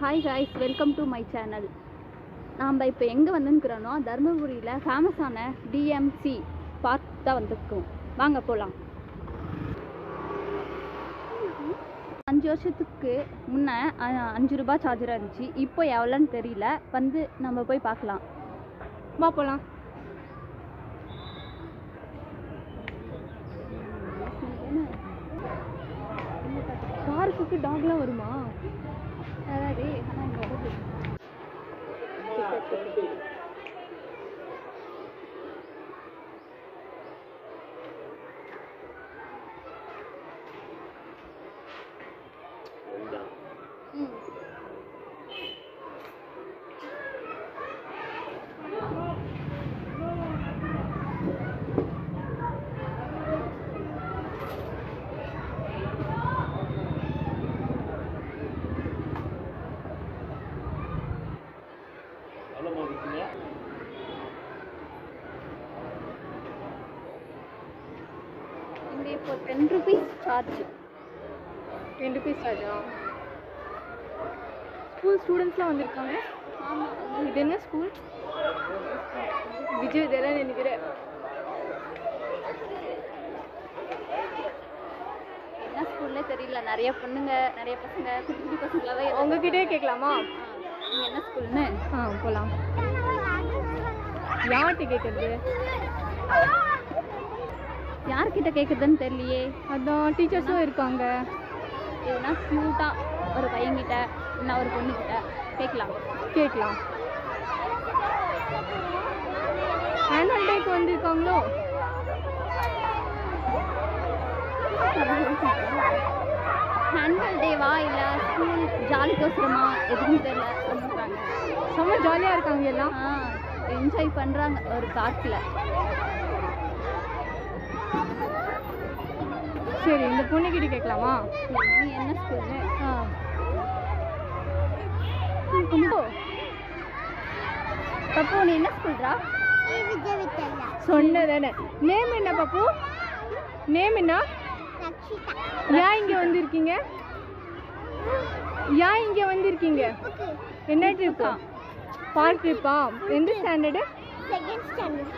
Hi guys, welcome to my channel. நாம் இப்போ எங்கே வந்துருக்கிறோன்னா தருமபுரியில் ஃபேமஸான டிஎம்சி பார்க் தான் வந்திருக்கோம். வாங்க போகலாம். 5 வருஷத்துக்கு முன்னே 5 ரூபாய் சார்ஜராக இருந்துச்சு. இப்போ எவ்வளோன்னு தெரியல. வந்து நம்ம போய் பார்க்கலாம். வா போகலாம். பார்க்குக்கு டாக்லாம் வருமா? அதாவது இங்கே இப்போ 10 rupees சார்ஜ். 10 rupees சார்ஜா? ஸ்கூல் ஸ்டூடெண்ட்ஸ்லாம் வந்திருக்காங்க. ஆமாம். இது என்ன ஸ்கூல்? விஜய் இதெல்லாம் நினைக்கிறேன். என்ன ஸ்கூல்லே தெரியல. நிறைய பொண்ணுங்க, நிறைய பசங்க, குட்டி குட்டி பசங்களாவே. உங்ககிட்டே கேட்கலாமா? நீங்கள் என்ன ஸ்கூல்னு? போகலாம். யார்கிட்ட கேட்குறது? யார்கிட்ட கேட்குறதுன்னு தெரியலையே. அதான் டீச்சர்ஸும் இருக்காங்க. எதுனா க்யூட்டாக ஒரு பையன்கிட்ட இல்லை ஒரு பொண்ணுக்கிட்ட கேட்கலாம். ஆனுவல் டேக்கு வந்திருக்காங்களோ? ஆனுவல் டேவா இல்லை ஸ்கூல் ஜாலிக்கோசரமா எதுவும் தெரியல. சொல்லுறாங்க செம்ம ஜாலியாக இருக்காங்க எல்லாம். என்ஜாய் பண்ணுறாங்க ஒரு பார்க்கில். சரி, இந்த பொண்ணுக்கிட்ட கேட்கலாமா? நீ என்ன ஸ்கூல்னு? பப்பு, நீ என்ன ஸ்கூல்ரா? சொன்னதானே. நேம் என்ன பப்பு? நேம் என்ன? ஏன் இங்கே வந்திருக்கீங்க? என்ன ட்ரிப்பா? பார்க் ட்ரிப்பா? எந்த ஸ்டாண்டர்டு? Second standard.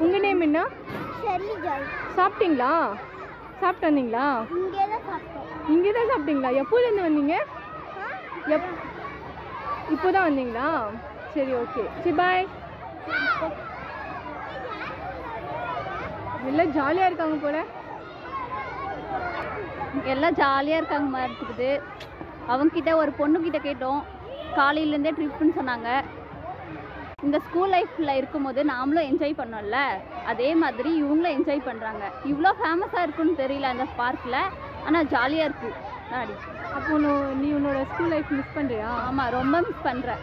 உங்கள் நேம் என்ன? Shirley Joy. சாப்பிட்டீங்களா? சாப்பிட்டு வந்தீங்களா? இங்கே தான் சாப்பிட்டோம். இங்கே தான் சாப்பிட்டீங்களா? எப்போலேருந்து வந்தீங்க? இப்போ தான் வந்தீங்களா? சரி, ஓகே. சரி, பாய். எல்லாம் ஜாலியாக இருக்காங்க போல. எல்லாம் ஜாலியாக இருக்காங்க மாதிரி இருக்குது. அவங்கக்கிட்ட ஒரு பொண்ணுக்கிட்ட கேட்டோம். காலையிலேருந்தே ட்ரிப்புன்னு சொன்னாங்க. இந்த ஸ்கூல் லைஃப்பில் இருக்கும்போது நாமளும் என்ஜாய் பண்ணோம்ல, அதே மாதிரி இவங்களும் என்ஜாய் பண்ணுறாங்க. இவ்வளோ ஃபேமஸாக இருக்குன்னு தெரியல அந்த பார்க்கில், ஆனால் ஜாலியாக இருக்குது. நாடி அப்போ நீ உன்னோட ஸ்கூல் லைஃப் மிஸ் பண்ணுறியா? ஆமாம், ரொம்ப மிஸ் பண்ணுறேன்.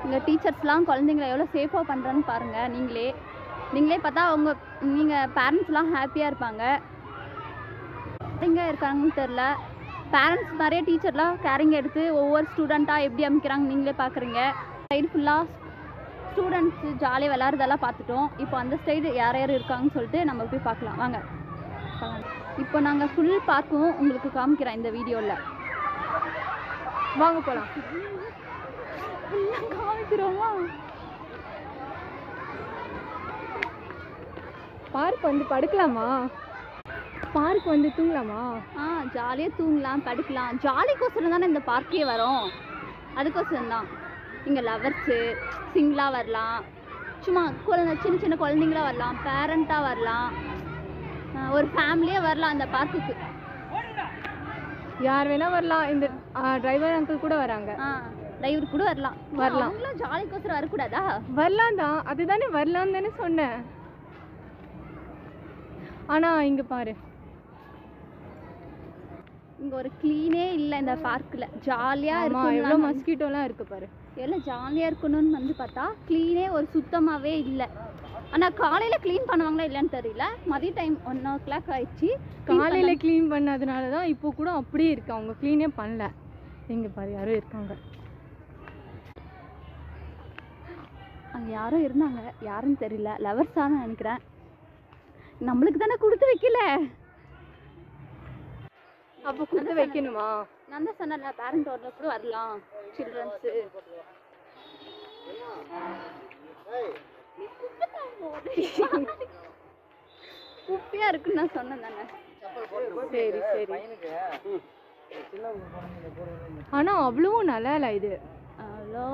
இங்கே டீச்சர்ஸ்லாம் குழந்தைங்கள எவ்வளோ சேஃபாக பண்ணுறான்னு பாருங்கள். நீங்களே பார்த்தா நீங்கள் பேரண்ட்ஸ்லாம் ஹாப்பியாக இருப்பாங்க. எங்கே இருக்காங்கன்னு தெரில. பேரண்ட்ஸ் நிறைய டீச்சர்லாம் கேரிங் எடுத்து ஒவ்வொரு ஸ்டூடெண்ட்டாக எப்படி அமைக்கிறாங்க நீங்களே பார்க்குறீங்க. சைடு ஃபுல்லாக ஸ்டூடெண்ட்ஸு ஜாலியாக விளாட்றதெல்லாம் பார்த்துட்டோம். இப்போ அந்த சைடு யார் இருக்காங்கன்னு சொல்லிட்டு நம்ம போய் பார்க்கலாம். வாங்க. இப்போ நாங்கள் ஃபுல் பார்க்கும் உங்களுக்கு காமிக்கிறேன் இந்த வீடியோவில். வாங்க போகலாம். காமிக்கிறோமா? பார்க் வந்து படுக்கலாமா? பார்க் வந்து தூங்கலாமா? ஜாலியாக தூங்கலாம், படுக்கலாம். ஜாலிக்கோசரம் தானே இந்த பார்க்கே வரும். அதுக்கோசரம் தான். இங்கே லவர்ஸு சிங்கிளாக வரலாம், சும்மா சின்ன சின்ன குழந்தைங்களாக வரலாம், பேரண்ட்டாக வரலாம், ஒரு ஃபேமிலியாக வரலாம் அந்த பார்க்குக்கு. யார் வேணால் வரலாம். இந்த டிரைவர் அங்கிள் கூட வராங்க. டிரைவர் கூட வரலாம். அவங்களாம் ஜாலிக்கோசரம் வரக்கூடாதா? வரலாம் தான். அதுதானே வரலான்னு தானே சொன்னேன். ஆனால் இங்கே பாரு, இங்கே ஒரு க்ளீனே இல்லை இந்த பார்க்கில். ஜாலியாக இருக்கும். எவ்வளோ மஸ்கிட்டோலாம் இருக்குது பாரு. எல்லாம் ஜாலியாக இருக்கணும்னு வந்து பார்த்தா க்ளீனே ஒரு சுத்தமாகவே இல்லை. ஆனால் காலையில் க்ளீன் பண்ணுவாங்களா இல்லைன்னு தெரியல. மதிய டைம் 1 o'clock ஆயிடுச்சு. காலையில் க்ளீன் பண்ணதுனால தான் இப்போ கூட அப்படியே இருக்கு. அவங்க க்ளீனே பண்ணல. இங்கே பாரு, யாரும் இருக்காங்க. அங்கே யாரும் இருந்தாங்க, யாருன்னு தெரியல. லவர்ஸானு நினைக்கிறேன். நம்மளுக்கு தானே கொடுத்து வைக்கல. அப்போ கொடுத்து வைக்கணுமா? நான் தான் சொன்னேன்ல பேரண்ட் ஓரில் கூட வரலாம் சில்ட்ரன்ஸு. குப்பையா இருக்குன்னு நான் சொன்னேன் தானே. சரி சரி. ஆனா அவ்வளவும் நல்லா இல்லை இது. அவ்வளோ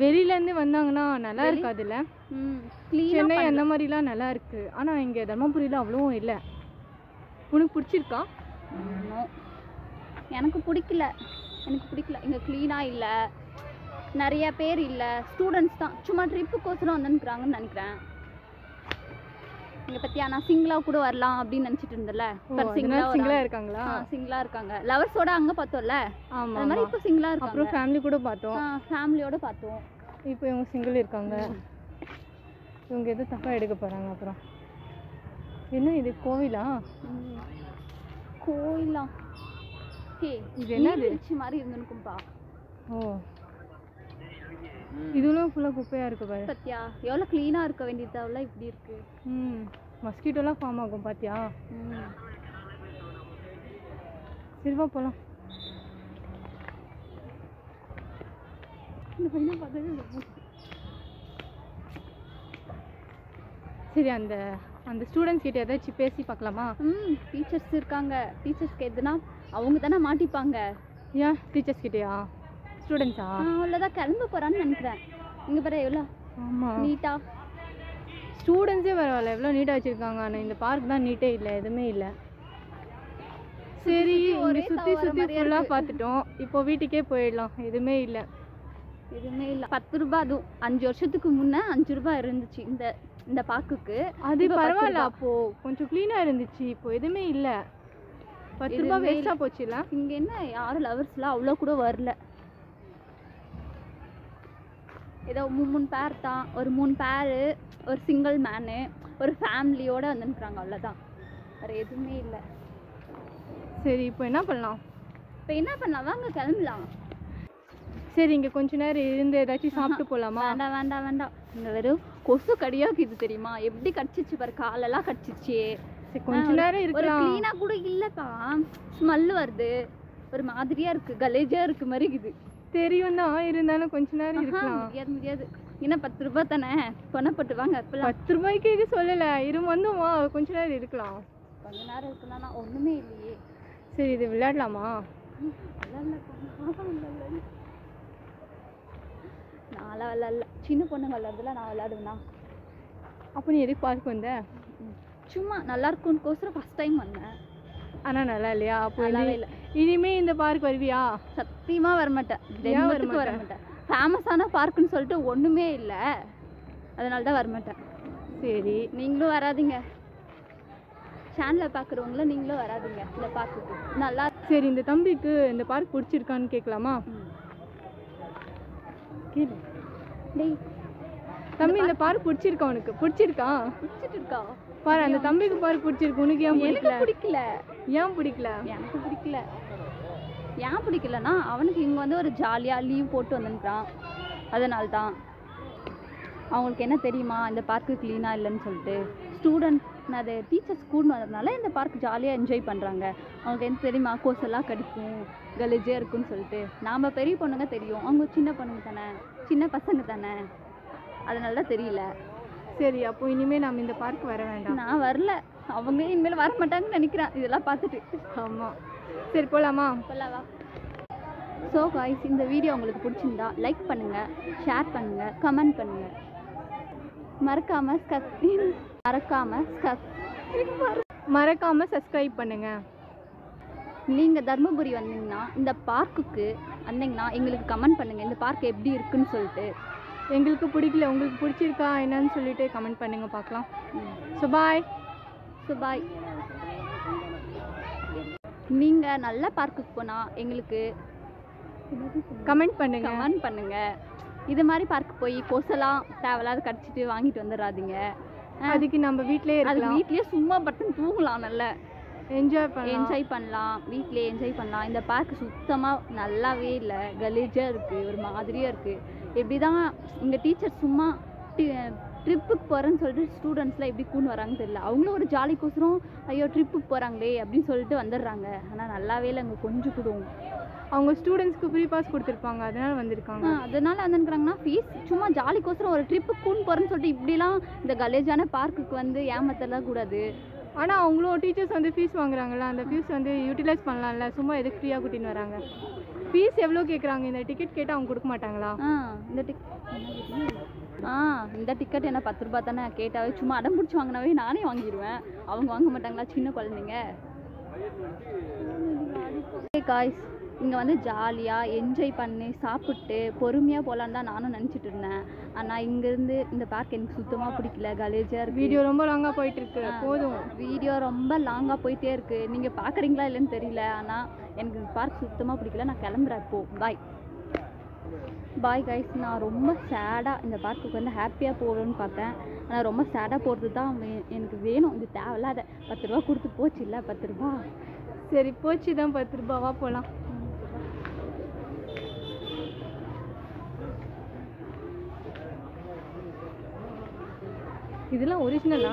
வெளியில இருந்து வந்தாங்கன்னா நல்லா இருக்காதுல்ல. க்ளீனாக சென்னை அந்த மாதிரிலாம் நல்லா இருக்கு. ஆனா இங்க தர்மபுரியில அவ்வளவும் இல்லை. உனக்கு பிடிச்சிருக்கா? எனக்கு பிடிக்கல. இங்கே க்ளீனாக இல்லை, நிறைய பேர் இல்லை, ஸ்டூடெண்ட்ஸ் தான் சும்மா ட்ரிப்புக்கோசரம் வந்துருக்குறாங்கன்னு நினைக்கிறேன். இங்கே பற்றியா நான் சிங்கிளாக கூட வரலாம் அப்படின்னு நினச்சிட்டு இருந்தேன்ல. சிங்கிளா இருக்காங்களா? சிங்கிளாக இருக்காங்க. லவர்ஸோட அங்கே பார்த்தோம்ல, ஆமா. அது மாதிரி இப்போ சிங்கிளாக இருக்காங்க. அப்புறம் ஃபேமிலி கூட பார்த்தோம். ஃபேமிலியோட பார்த்தோம். இப்போ இவங்க சிங்கிள் இருக்காங்க. இவங்க எதுவும் தப்பா எடுக்க போறாங்க. அப்புறம் என்ன இது கோவிலா? கோயிலா? ஹே இது என்னது? நீர்வீழ்ச்சி மாதிரி இருந்துருக்கும்பா. ஓ, இதுவும் ஃபுல்லா குப்பையா இருக்கு பாரு. பத்தியா எவ்வளோ க்ளீனாக இருக்க வேண்டியதாவில் இப்படி இருக்கு. மஸ்கிட்டோலாம் ஃபார்ம் ஆகும் பாத்தியா? சரிவா போலாம். சரி, அந்த அந்த ஸ்டூடெண்ட்ஸ் கிட்ட ஏதாச்சும் பேசி பார்க்கலாமா? டீச்சர்ஸ் இருக்காங்க. டீச்சர்ஸ்க்கு எதுனா அவங்க தானே மாட்டிப்பாங்க. ஏன் டீச்சர்ஸ் கிட்டயா? ஸ்டூடெண்ட்ஸா? அவ்வளோதான் கிளம்ப போகிறான்னு நினைக்கிறேன். இங்கே பாரு எவ்வளோ நீட்டா. ஸ்டூடெண்ட்ஸே பரவாயில்ல, எவ்வளோ நீட்டாக வச்சுருக்காங்க. ஆனால் இந்த பார்க் தான் நீட்டே இல்லை, எதுவுமே இல்லை. சரி, ஒரு சுற்றி ஃபுல்லாக பார்த்துட்டோம். இப்போ வீட்டுக்கே போயிடலாம். எதுவுமே இல்லை. 10 ரூபாய். அதுவும் 5 வருஷத்துக்கு முன்னே 5 ரூபாய் இருந்துச்சு இந்த பார்க்குக்கு. அது பரவாயில்ல, அப்போ கொஞ்சம் க்ளீனாக இருந்துச்சு. இப்போ எதுவுமே இல்லை. 10 ரூபாய் வேஸ்ட்டாக போச்சுல்ல. இங்கே என்ன யாரும் லவர்ஸ்லாம் அவ்வளோ கூட வரல. ஏதோ 3 பேர் தான். ஒரு 3 பேரு, ஒரு சிங்கிள் மேனு, ஒரு ஃபேமிலியோடு வந்துருக்குறாங்க. அவ்வளோதான், வேறு எதுவுமே இல்லை. சரி, இப்போ என்ன பண்ணலாம்? வாங்க கிளம்பலாம். சரி, இங்கே கொஞ்ச நேரம் இருந்து ஏதாச்சும் சாப்பிட்டு போகலாமா? வேண்டாம். இங்கே வெறும் கொசு கடியாக்குது தெரியுமா? எப்படி கடிச்சிச்சு பாரு, காலெல்லாம் கடிச்சிச்சு. சரி, கொஞ்ச நேரம் இருக்கலாம். க்ளீனாக கூட இல்லைப்பா, ஸ்மெல் வருது, ஒரு மாதிரியாக இருக்குது, கலேஜாக இருக்கு மாதிரி இருக்குது. தெரியும் தான், இருந்தாலும் கொஞ்ச நேரம் இருக்கலாம். முடியாது. என்ன 10 ரூபாய் தானே, பணப்பட்டு வாங்க. 10 ரூபாய்க்கு இது சொல்லலை. வந்து கொஞ்ச நேரம் இருக்கலாம். கொஞ்ச நேரம் இருக்குன்னா ஒன்றுமே இல்லையே. சரி, இது விளையாடலாமா? நான்லாம் விளையாடல. சின்ன பொண்ணுங்க விளையாடுறதுல நான் விளையாடுவேண்ணா. அப்போ நீ எதுக்கு பார்க்க வந்த? சும்மா நல்லா இருக்கும்னுக்கோசரம் ஃபஸ்ட் டைம் வந்தேன். ஆனால் நல்லா இல்லையா? அப்போ நல்லாவே இல்லை. இனிமே இந்த பார்க் வருவியா? சத்தியமாக வரமாட்டேன். வரமாட்டேன். ஃபேமஸான பார்க்குன்னு சொல்லிட்டு ஒன்றுமே இல்லை, அதனால தான் வரமாட்டேன். சரி, நீங்களும் வராதிங்க. சேனலில் பார்க்குறவங்கள நீங்களும் வராதிங்க இந்த பார்க்குக்கு. நல்லா. சரி, இந்த தம்பிக்கு இந்த பார்க் பிடிச்சிருக்கான்னு கேட்கலாமா? டேய் தம்பி, இந்த பார்க் பிடிச்சிருக்கா? உனக்கு பிடிச்சிட்டு இருக்கா? பாரு, அந்த தம்பிக்கு பார்க் பிடிச்சிருக்கு. உனக்கு ஏன் பிடிக்கல? ஏன் பிடிக்கல? எனக்கு பிடிக்கல. ஏன் பிடிக்கலன்னா, அவனுக்கு இங்கே வந்து ஒரு ஜாலியாக லீவ் போட்டு வந்துன்றான். அதனால தான். அவங்களுக்கு என்ன தெரியுமா இந்த பார்க்கு க்ளீனாக இல்லைன்னு சொல்லிட்டு. ஸ்டூடெண்ட் அது டீச்சர்ஸ் கூடன்னு வந்ததுனால இந்த பார்க் ஜாலியாக என்ஜாய் பண்ணுறாங்க. அவங்களுக்கு என்ன தெரியுமா, கோசெல்லாம் கடிக்கும், கலேஜாக இருக்குன்னு சொல்லிட்டு. நாம் பெரிய பொண்ணுங்க தெரியும், அவங்க சின்ன பொண்ணுங்க தானே, சின்ன பசங்க தானே, அதனால தான் தெரியல. சரி, அப்போ இனிமேல் நம்ம இந்த பார்க் வர வேண்டாம். நான் வரல, அவங்க இனிமேல் வர மாட்டாங்கன்னு நினைக்கிறேன் இதெல்லாம் பார்த்துட்டு. ஆமாம், சரி போகலாமா? போகலாவா? ஸோ காய்ஸ், இந்த வீடியோ உங்களுக்கு பிடிச்சிருந்தா லைக் பண்ணுங்கள், ஷேர் பண்ணுங்கள், கமெண்ட் பண்ணுங்கள். மறக்காம சப்ஸ்கிரைப் பண்ணுங்க. நீங்கள் தர்மபுரி வந்தீங்கன்னா இந்த பார்க்குக்கு வந்தீங்கன்னா எங்களுக்கு கமெண்ட் பண்ணுங்கள், இந்த பார்க் எப்படி இருக்குன்னு சொல்லிட்டு. எங்களுக்கு பிடிக்கல, உங்களுக்கு பிடிச்சிருக்கா என்னன்னு சொல்லிட்டு கமெண்ட் பண்ணுங்க, பார்க்கலாம். So bye. நீங்கள் நல்ல பார்க்குக்கு போனால் எங்களுக்கு கமெண்ட் பண்ணுங்க. இது மாதிரி பார்க் போய் கொசெல்லாம் தேவையில்லாத கடிச்சிட்டு வாங்கிட்டு வந்துடாதீங்க. அதுக்கு நம்ம வீட்லயே சும்மா பட்டன் தூங்கலாம், நல்லா என்ஜாய் பண்ணலாம். வீட்லயே என்ஜாய் பண்ணலாம். இந்த பார்க் சுத்தமாக நல்லாவே இல்லை, கலீஜாக இருக்குது, ஒரு மாதிரியாக இருக்குது. எப்படி தான் இங்கே டீச்சர் சும்மா ட்ரிப்புக்கு போகிறேன்னு சொல்லிட்டு ஸ்டூடெண்ட்ஸ்லாம் எப்படி கூண்டு வராங்கன்னு தெரியல. அவங்களும் ஒரு ஜாலிக்கோசரம் ஐயோ ட்ரிப்புக்கு போகிறாங்களே அப்படின்னு சொல்லிட்டு வந்துடுறாங்க. ஆனால் நல்லாவே இல்லை, அங்கே கொஞ்சம் கூடும். அவங்க ஸ்டூடெண்ட்ஸ்க்கு ஃப்ரீ பாஸ் கொடுத்துருப்பாங்க, அதனால வந்திருக்காங்க. அதனால வந்துருக்குறாங்கன்னா ஃபீஸ் சும்மா ஜாலிக்கோசரம் ஒரு ட்ரிப்புக்கு கூண்டு போகிறேன்னு சொல்லிட்டு இப்படிலாம் இந்த கலேஜான பார்க்குக்கு வந்து ஏமாத்தலாம் கூடாது. ஆனால் அவங்களும் டீச்சர்ஸ் வந்து ஃபீஸ் வாங்குறாங்கல்ல, அந்த ஃபீஸ் வந்து யூட்டிலைஸ் பண்ணலாம்ல, சும்மா எதுக்கு ஃப்ரீயாக கூட்டின்னு வராங்க? ஃபீஸ் எவ்வளோ கேட்குறாங்க? இந்த டிக்கெட் கேட்டால் அவங்க கொடுக்க மாட்டாங்களா? இந்த டிக்கெட் என்ன 10 ரூபா தானே, கேட்டாவே சும்மா அடம் பிடிச்சி வாங்கினாவே நானே வாங்கிடுவேன். அவங்க வாங்க மாட்டாங்களா சின்ன குழந்தைங்க? காய்ஸ் இங்கே வந்து ஜாலியாக என்ஜாய் பண்ணி சாப்பிட்டு பொறுமையாக போகலான்னு தான் நானும் நினச்சிட்டு இருந்தேன். ஆனால் இங்கேருந்து இந்த பார்க் எனக்கு சுத்தமாக பிடிக்கல, கலேஜாக இருக்குது. வீடியோ ரொம்ப லாங்காக போயிட்டுருக்கு, போதும். வீடியோ ரொம்ப லாங்காக போயிட்டே இருக்குது. நீங்கள் பார்க்குறீங்களா இல்லைன்னு தெரியல, ஆனால் எனக்கு இந்த பார்க் சுத்தமாக பிடிக்கல. நான் கிளம்புறேன் இப்போது. Bye guys. நான் ரொம்ப சேடாக இந்த பார்க்குக்கு வந்து ஹாப்பியாக போகணும்னு பார்த்தேன். ஆனால் ரொம்ப சேடாக போகிறது தான் எனக்கு வேணும். இது தேவையில்லாத 10 ரூபா கொடுத்து போச்சு இல்லை 10 ரூபா. சரி போச்சு தான் 10 ரூபாவா, போகலாம். இதெல்லாம் ஒரிஜினலா?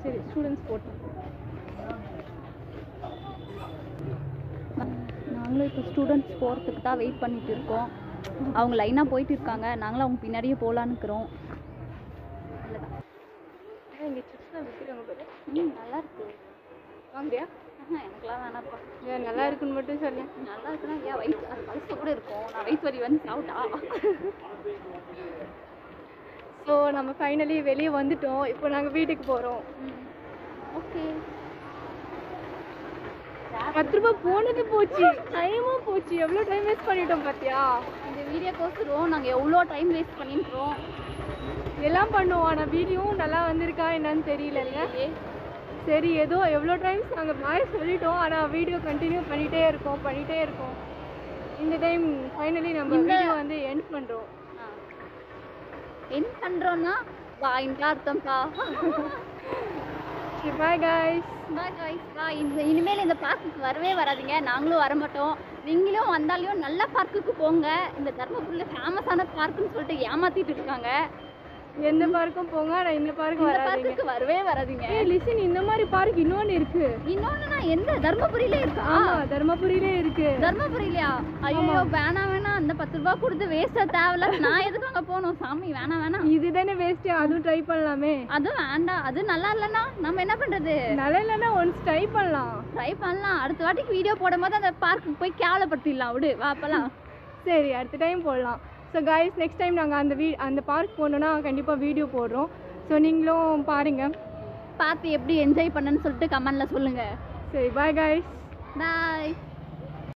சரி ஸ்டூடெண்ட்ஸ் போட்டோம். நாங்களும் இப்போ ஸ்டூடெண்ட்ஸ் போகிறதுக்கு தான் வெயிட் பண்ணிட்டு இருக்கோம். அவங்க லைனாக போயிட்டு இருக்காங்க, நாங்களும் அவங்க பின்னாடியே போகலான்னு இருக்கிறோம். இங்கே சிப்ஸ்லாம் விற்கிறாங்க பாரு. நல்லா இருக்கு. வாங்குறியா? எனக்குலாம் வேணாப்பா. ஏன் நல்லா இருக்குன்னு மட்டும் சொல்லு. நல்லா இருக்குன்னா ஏன் வயிற்று அது பழசு கூட இருக்கும். நான் வயிற்று வலி வந்து சாப்பிட்டா. ஸோ நம்ம ஃபைனலி வெளியே வந்துட்டோம். இப்போ நாங்கள் வீட்டுக்கு போகிறோம். ஓகே. 10 ரூபா போனது போச்சு, டைமும் போச்சு. எவ்வளோ டைம் வேஸ்ட் பண்ணிட்டோம் பார்த்தியா? இந்த வீடியோக்கோசரம் நாங்கள் எவ்வளோ டைம் வேஸ்ட் பண்ணிட்டுறோம். எல்லாம் பண்ணுவோம், ஆனால் வீடியோவும் நல்லா வந்திருக்கா என்னன்னு தெரியலங்க. சரி ஏதோ எவ்வளோ டைம்ஸ் நாங்கள் பாய் சொல்லிட்டோம், ஆனால் வீடியோ கண்டினியூ பண்ணிகிட்டே இருக்கோம். இந்த டைம் ஃபைனலி நம்ம வீடியோ வந்து எண்ட் பண்ணுறோம். எண்ட் பண்ணுறோன்னா பாயின்ட்டு அர்த்தம்ப்பா. Bye guys. இனிமேல் இந்த பார்க்குக்கு வரவே வராதீங்க. நாங்களும் வர மாட்டோம். நீங்களும் வந்தாலையும் நல்ல பார்க்குக்கு போங்க. இந்த தர்மபுரியில் ஃபேமஸான பார்க்குன்னு சொல்லிட்டு ஏமாத்திட்டு இருக்காங்க. எந்த பார்க்கும் போங்க, ஆனால் இந்த பார்க்கு வரவே வராதீங்க. லிசன், இந்த மாதிரி பார்க் இன்னொன்று இருக்கு. இன்னொன்னுனா எந்த தர்மபுரியிலே இருக்கா? தர்மபுரியிலே இருக்கு. தர்மபுரியிலையா? ஐயோ வேணாம் அந்த 10 ரூபா கொடுத்து வேஸ்டா தேவையில்ல. நான் எதுக்கு அங்கே போகணும் சாமி? வேணாம். இதுதானே வேஸ்ட், அதுவும் ட்ரை பண்ணலாமே. அதுவும் வேண்டாம், அது நல்லா இல்லைன்னா நம்ம என்ன பண்றது? நல்லா இல்லைன்னா ஒன்ஸ் ட்ரை பண்ணலாம். அடுத்த வாட்டிக்கு வீடியோ போடும்போது அந்த பார்க்குக்கு போய் கேவலப்படுத்திடலாம். விடு வாப்பலாம். சரி அடுத்த டைம் போடலாம். ஸோ கைஸ் நெக்ஸ்ட் டைம் நாங்கள் அந்த பார்க் போனோன்னா கண்டிப்பாக வீடியோ போடுறோம். ஸோ நீங்களும் பாருங்கள், பார்த்து எப்படி என்ஜாய் பண்ணுன்னு சொல்லிட்டு கமெண்ட்ல சொல்லுங்கள். சரி பாய் கைஸ். பாய்.